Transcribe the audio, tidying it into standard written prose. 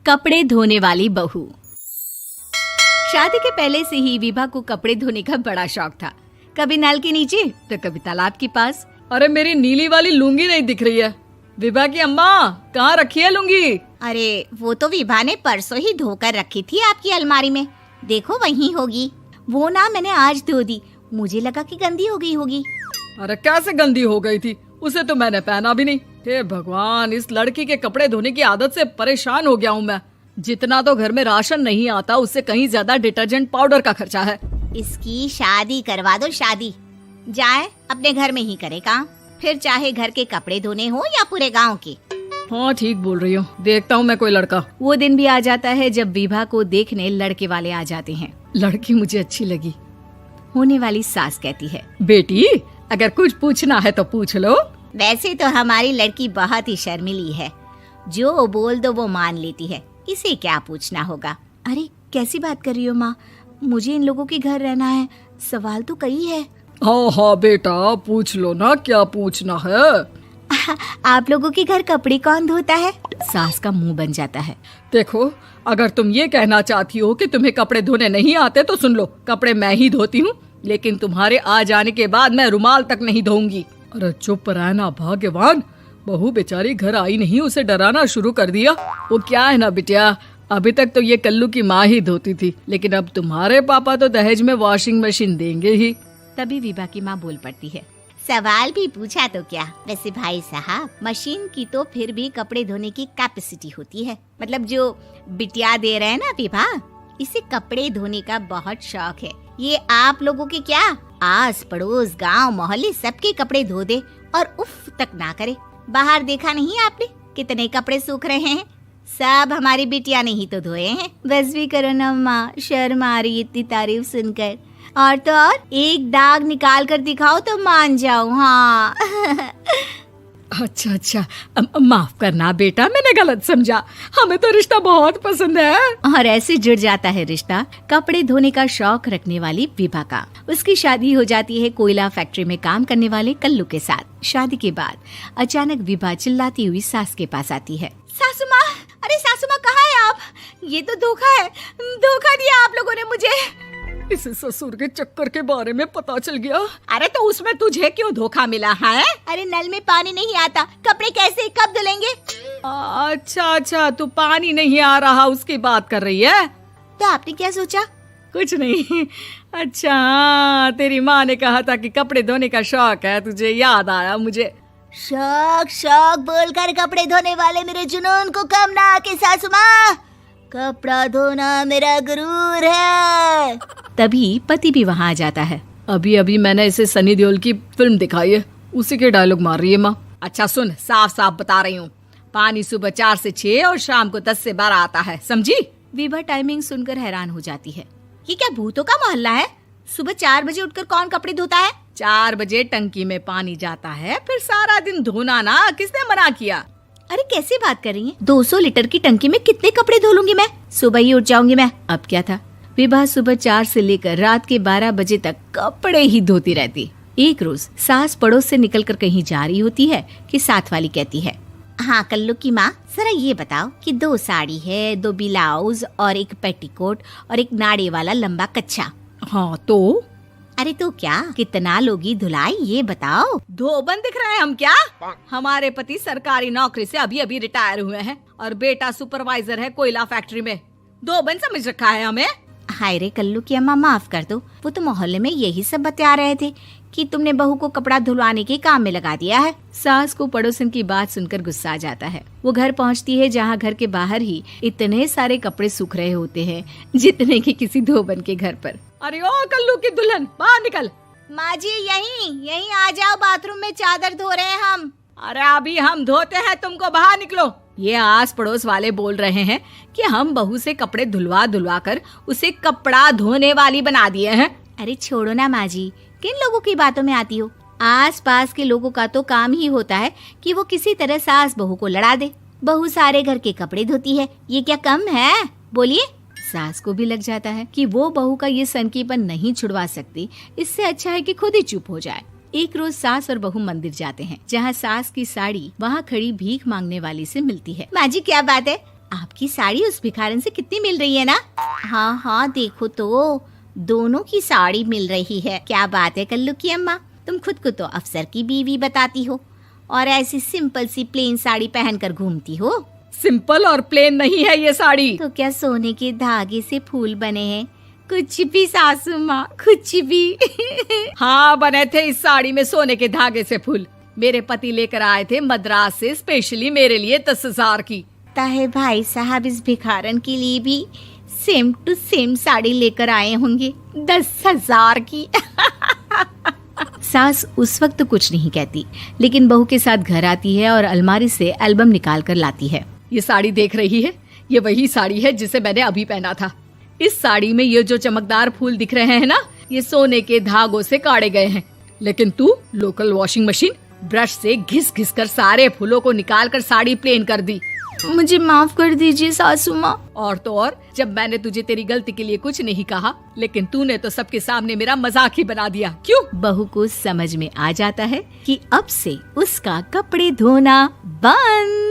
कपड़े धोने वाली बहू। शादी के पहले से ही विभा को कपड़े धोने का बड़ा शौक था। कभी नल के नीचे तो कभी तालाब के पास। अरे मेरी नीली वाली लुंगी नहीं दिख रही है। विभा की अम्मा, कहाँ रखी है लुंगी? अरे वो तो विभा ने परसों ही धोकर रखी थी आपकी अलमारी में, देखो वहीं होगी। वो ना मैंने आज धो दी, मुझे लगा कि गंदी हो गई होगी। अरे कैसे गंदी हो गई थी? उसे तो मैंने पहना भी नहीं। हे भगवान, इस लड़की के कपड़े धोने की आदत से परेशान हो गया हूँ मैं। जितना तो घर में राशन नहीं आता, उससे कहीं ज्यादा डिटर्जेंट पाउडर का खर्चा है। इसकी शादी करवा दो, शादी जाए अपने घर में ही करे काम, फिर चाहे घर के कपड़े धोने हो या पूरे गांव के। हाँ ठीक बोल रही हूँ, देखता हूँ मैं कोई लड़का। वो दिन भी आ जाता है जब विभा को देखने लड़के वाले आ जाते हैं। लड़की मुझे अच्छी लगी। होने वाली सास कहती है, बेटी अगर कुछ पूछना है तो पूछ लो। वैसे तो हमारी लड़की बहुत ही शर्मीली है, जो बोल दो वो मान लेती है, इसे क्या पूछना होगा। अरे कैसी बात कर रही हो माँ, मुझे इन लोगों के घर रहना है, सवाल तो कई है। हाँ हाँ बेटा, पूछ लो ना, क्या पूछना है। आप लोगों के घर कपड़े कौन धोता है? सास का मुंह बन जाता है। देखो, अगर तुम ये कहना चाहती हो कि तुम्हें कपड़े धोने नहीं आते तो सुन लो, कपड़े मैं ही धोती हूँ, लेकिन तुम्हारे आ जाने के बाद मैं रुमाल तक नहीं धोऊंगी। अरे चुप रहना भाग्यवान, बहू बेचारी घर आई नहीं, उसे डराना शुरू कर दिया। वो क्या है ना बिटिया, अभी तक तो ये कल्लू की माँ ही धोती थी, लेकिन अब तुम्हारे पापा तो दहेज में वॉशिंग मशीन देंगे ही। तभी विभा की माँ बोल पड़ती है, सवाल भी पूछा तो क्या। वैसे भाई साहब, मशीन की तो फिर भी कपड़े धोने की कैपेसिटी होती है, मतलब जो बिटिया दे रहे हैं ना विभा, इसे कपड़े धोने का बहुत शौक है। ये आप लोगों के क्या, आस पड़ोस गांव मोहल्ले सबके कपड़े धो दे और उफ तक ना करे। बाहर देखा नहीं आपने कितने कपड़े सूख रहे हैं, सब हमारी बिटिया ने ही तो धोए हैं। बस भी करो ना माँ, शर्म आ रही इतनी तारीफ सुनकर। और तो और एक दाग निकाल कर दिखाओ तो मान जाओ। हाँ अच्छा अच्छा, माफ करना बेटा, मैंने गलत समझा। हमें तो रिश्ता बहुत पसंद है। और ऐसे जुड़ जाता है रिश्ता कपड़े धोने का शौक रखने वाली विभा का। उसकी शादी हो जाती है कोयला फैक्ट्री में काम करने वाले कल्लू के साथ। शादी के बाद अचानक विभा चिल्लाती हुई सास के पास आती है। सासू माँ, अरे सासू माँ कहाँ है आप? ये तो धोखा है, धोखा दिया आप लोगों ने मुझे। इसे ससुर के चक्कर के बारे में पता चल गया। अरे तो उसमें तुझे क्यों धोखा मिला है? अरे नल में पानी नहीं आता, कपड़े कैसे कब धुलेंगे? अच्छा अच्छा, तू पानी नहीं आ रहा उसकी बात कर रही है। तो आपने क्या सोचा? कुछ नहीं। अच्छा, तेरी माँ ने कहा था कि कपड़े धोने का शौक है तुझे, याद आया मुझे। शौक शौक बोलकर कपड़े धोने वाले मेरे जुनून को कम ना आके सासू माँ, कपड़ा धोना मेरा गुरूर है। तभी पति भी वहाँ आ जाता है। अभी अभी मैंने इसे सनी देओल की फिल्म दिखाई है, उसी के डायलॉग मार रही है माँ। अच्छा सुन, साफ साफ बता रही हूँ, पानी सुबह 4 से 6 और शाम को 10 से 12 आता है, समझी? विभा टाइमिंग सुनकर हैरान हो जाती है। ये क्या भूतों का मोहल्ला है? सुबह 4 बजे उठकर कौन कपड़े धोता है? 4 बजे टंकी में पानी जाता है, फिर सारा दिन धोना ना, किसने मना किया? अरे कैसी बात कर रही हैं? 200 लीटर की टंकी में कितने कपड़े धो लूंगी मैं, सुबह ही उठ जाऊंगी मैं। अब क्या था, विभा सुबह 4 से लेकर रात के 12 बजे तक कपड़े ही धोती रहती। एक रोज सास पड़ोस से निकलकर कहीं जा रही होती है कि साथ वाली कहती है, हाँ कल्लू की माँ, जरा ये बताओ कि 2 साड़ी है, 2 ब्लाउज और एक पेटीकोट और एक नाड़े वाला लंबा कच्छा। हाँ तो? अरे तो क्या, कितना लोगी धुलाई ये बताओ। धोबन दिख रहे हैं हम क्या? हमारे पति सरकारी नौकरी से अभी अभी रिटायर हुए हैं और बेटा सुपरवाइजर है कोयला फैक्ट्री में। धोबन समझ रखा है हमें। हाय रे कल्लू की अम्मा, माफ कर दो, वो तो मोहल्ले में यही सब बता रहे थे कि तुमने बहू को कपड़ा धुलवाने के काम में लगा दिया है। सास को पड़ोसन की बात सुनकर गुस्सा आ जाता है। वो घर पहुंचती है जहां घर के बाहर ही इतने सारे कपड़े सूख रहे होते हैं जितने कि किसी धोबन के घर पर। अरे ओ कल्लू की दुल्हन, बाहर निकल। माँ जी यहीं आ जाओ, बाथरूम में चादर धो रहे हैं हम। अरे अभी हम धोते हैं, तुमको बाहर निकलो। ये आस पड़ोस वाले बोल रहे हैं कि हम बहू से कपड़े धुलवा धुलवा कर उसे कपड़ा धोने वाली बना दिए हैं। अरे छोड़ो ना माँ जी, किन लोगों की बातों में आती हो? आस पास के लोगों का तो काम ही होता है कि वो किसी तरह सास बहू को लड़ा दे। बहू सारे घर के कपड़े धोती है, ये क्या कम है? बोलिए। सास को भी लग जाता है कि वो बहू का ये सनकीपन नहीं छुड़वा सकती, इससे अच्छा है कि खुद ही चुप हो जाए। एक रोज सास और बहू मंदिर जाते हैं, जहाँ सास की साड़ी वहाँ खड़ी भीख मांगने वाली से मिलती है। माँ जी क्या बात है, आपकी साड़ी उस भिखारन से कितनी मिल रही है ना? हाँ हाँ देखो तो, दोनों की साड़ी मिल रही है। क्या बात है कल्लू की अम्मा, तुम खुद को तो अफसर की बीवी बताती हो और ऐसी सिंपल सी प्लेन साड़ी पहनकर घूमती हो। सिंपल और प्लेन नहीं है ये साड़ी। तो क्या सोने के धागे से फूल बने हैं? कुछ भी सासू माँ, कुछ भी। हाँ बने थे इस साड़ी में सोने के धागे से फूल। मेरे पति लेकर आए थे मद्रास से स्पेशली मेरे लिए 10,000 की। ताहे भाई साहब इस भिखारन के लिए भी सेम टू सेम साड़ी लेकर आए होंगे 10,000 की। सास उस वक्त तो कुछ नहीं कहती, लेकिन बहू के साथ घर आती है और अलमारी से एल्बम निकाल कर लाती है। ये साड़ी देख रही है, ये वही साड़ी है जिसे मैंने अभी पहना था। इस साड़ी में ये जो चमकदार फूल दिख रहे हैं ना, ये सोने के धागों से काढ़े गए हैं। लेकिन तू लोकल वॉशिंग मशीन ब्रश से घिस घिस कर सारे फूलों को निकाल कर साड़ी प्लेन कर दी। मुझे माफ कर दीजिए सासू माँ। और तो और, जब मैंने तुझे तेरी गलती के लिए कुछ नहीं कहा, लेकिन तूने तो सबके सामने मेरा मजाक ही बना दिया। क्यों? बहू को समझ में आ जाता है कि अब से उसका कपड़े धोना बंद।